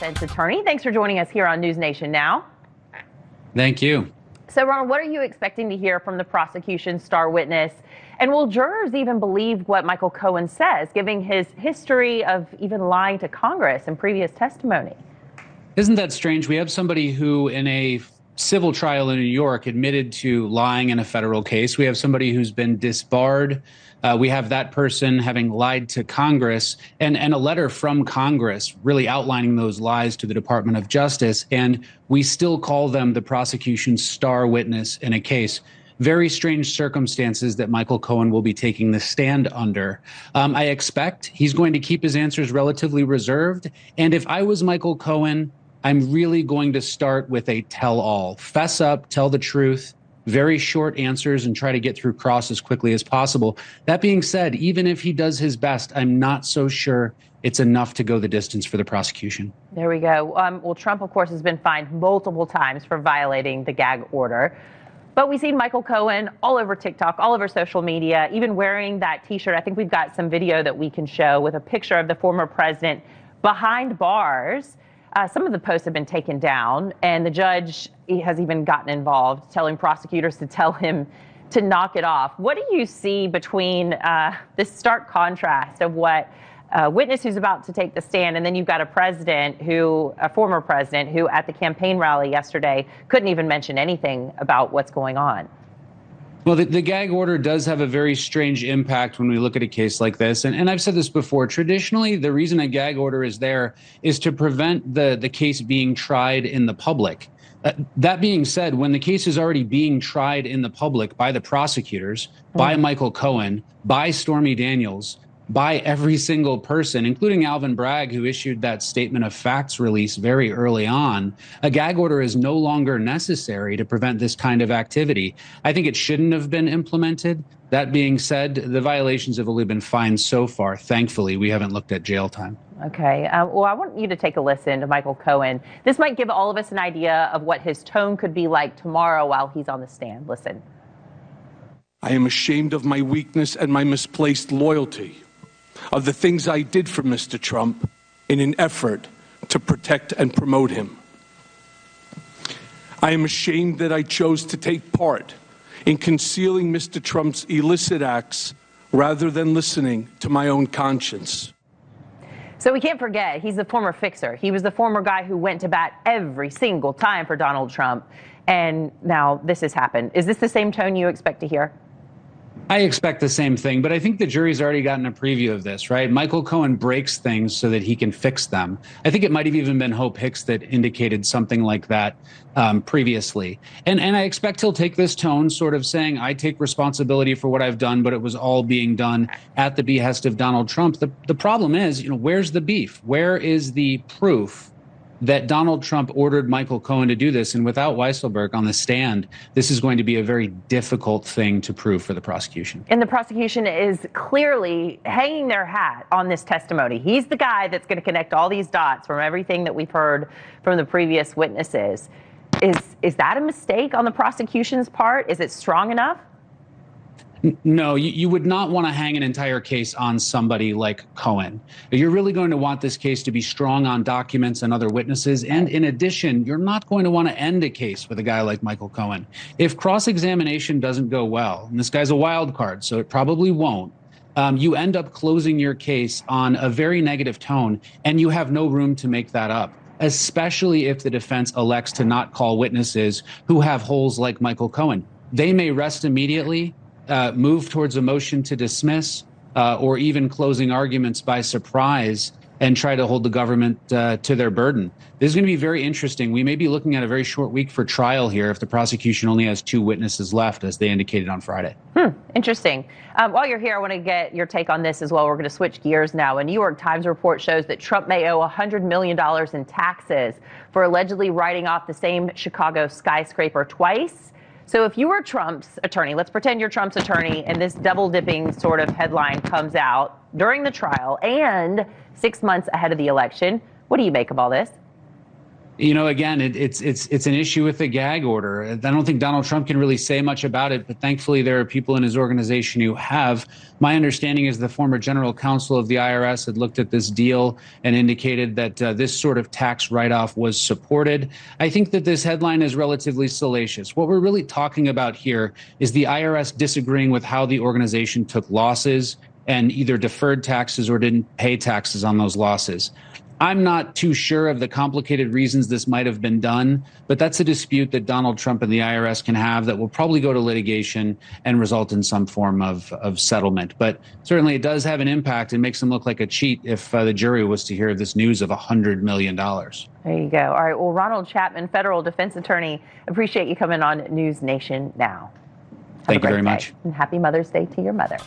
defense attorney. Thanks for joining us here on News Nation Now. Thank you. So, Ronald, what are you expecting to hear from the prosecution's star witness? And will jurors even believe what Michael Cohen says, given his history of even lying to Congress in previous testimony? Isn't that strange? We have somebody who, in a civil trial in New York, admitted to lying in a federal case. We have somebody who's been disbarred. We have that person having lied to Congress, and a letter from Congress really outlining those lies to the Department of Justice. And we still call them the prosecution's star witness in a case. Very strange circumstances that Michael Cohen will be taking the stand under. I expect he's going to keep his answers relatively reserved. And if I was Michael Cohen, I'm really going to start with a tell-all. Fess up, tell the truth, very short answers, and try to get through cross as quickly as possible. That being said, even if he does his best, I'm not so sure it's enough to go the distance for the prosecution. There we go. Well, Trump, of course, has been fined multiple times for violating the gag order. But we've seen Michael Cohen all over TikTok, all over social media, even wearing that T-shirt. I think we've got some video that we can show with a picture of the former president behind bars. Some of the posts have been taken down, and the judge has even gotten involved, telling prosecutors to tell him to knock it off. What do you see between this stark contrast of what a witness who's about to take the stand, and then you've got a former president who at the campaign rally yesterday couldn't even mention anything about what's going on? Well, the gag order does have a very strange impact when we look at a case like this. And I've said this before. Traditionally, the reason a gag order is there is to prevent the case being tried in the public. That being said, when the case is already being tried in the public by the prosecutors, by Michael Cohen, by Stormy Daniels, by every single person, including Alvin Bragg, who issued that statement of facts release very early on, a gag order is no longer necessary to prevent this kind of activity. I think it shouldn't have been implemented. That being said, the violations have only been fined so far. Thankfully, we haven't looked at jail time. Okay. Well, I want you to take a listen to Michael Cohen. This might give all of us an idea of what his tone could be like tomorrow while he's on the stand. Listen. I am ashamed of my weakness and my misplaced loyalty, of the things I did for Mr. Trump in an effort to protect and promote him. I am ashamed that I chose to take part in concealing Mr. Trump's illicit acts rather than listening to my own conscience. So we can't forget, he's the former fixer. He was the former guy who went to bat every single time for Donald Trump. And now this has happened. Is this the same tone you expect to hear? I expect the same thing, but I think the jury's already gotten a preview of this, right? Michael Cohen breaks things so that he can fix them. I think it might have even been Hope Hicks that indicated something like that previously. And I expect he'll take this tone, sort of saying, I take responsibility for what I've done, but it was all being done at the behest of Donald Trump. The problem is, where's the beef? Where is the proof that Donald Trump ordered Michael Cohen to do this? And without Weisselberg on the stand, this is going to be a very difficult thing to prove for the prosecution. And the prosecution is clearly hanging their hat on this testimony. He's the guy that's going to connect all these dots from everything that we've heard from the previous witnesses. Is that a mistake on the prosecution's part? Is it strong enough? No, you would not want to hang an entire case on somebody like Cohen. You're really going to want this case to be strong on documents and other witnesses. And in addition, you're not going to want to end a case with a guy like Michael Cohen. If cross-examination doesn't go well, and this guy's a wild card, so it probably won't, you end up closing your case on a very negative tone, and you have no room to make that up, especially if the defense elects to not call witnesses who have holes like Michael Cohen. They may rest immediately, move towards a motion to dismiss, or even closing arguments by surprise, and try to hold the government to their burden. This is going to be very interesting. We may be looking at a very short week for trial here if the prosecution only has 2 witnesses left, as they indicated on Friday. Interesting. While you're here, I want to get your take on this as well. We're going to switch gears now. A New York Times report shows that Trump may owe $100 million in taxes for allegedly writing off the same Chicago skyscraper twice. So if you were Trump's attorney, let's pretend you're Trump's attorney, and this double-dipping sort of headline comes out during the trial and 6 months ahead of the election, what do you make of all this? Again, it's an issue with the gag order. I don't think Donald Trump can really say much about it, but thankfully there are people in his organization who have. My understanding is the former general counsel of the IRS had looked at this deal and indicated that this sort of tax write-off was supported. I think that this headline is relatively salacious. What we're really talking about here is the IRS disagreeing with how the organization took losses and either deferred taxes or didn't pay taxes on those losses. I'm not too sure of the complicated reasons this might have been done, but that's a dispute that Donald Trump and the IRS can have that will probably go to litigation and result in some form of settlement. But certainly it does have an impact and makes him look like a cheat if the jury was to hear this news of $100 million. There you go. All right. Well, Ronald Chapman, federal defense attorney, appreciate you coming on News Nation Now. Thank you very much. And happy Mother's Day to your mother.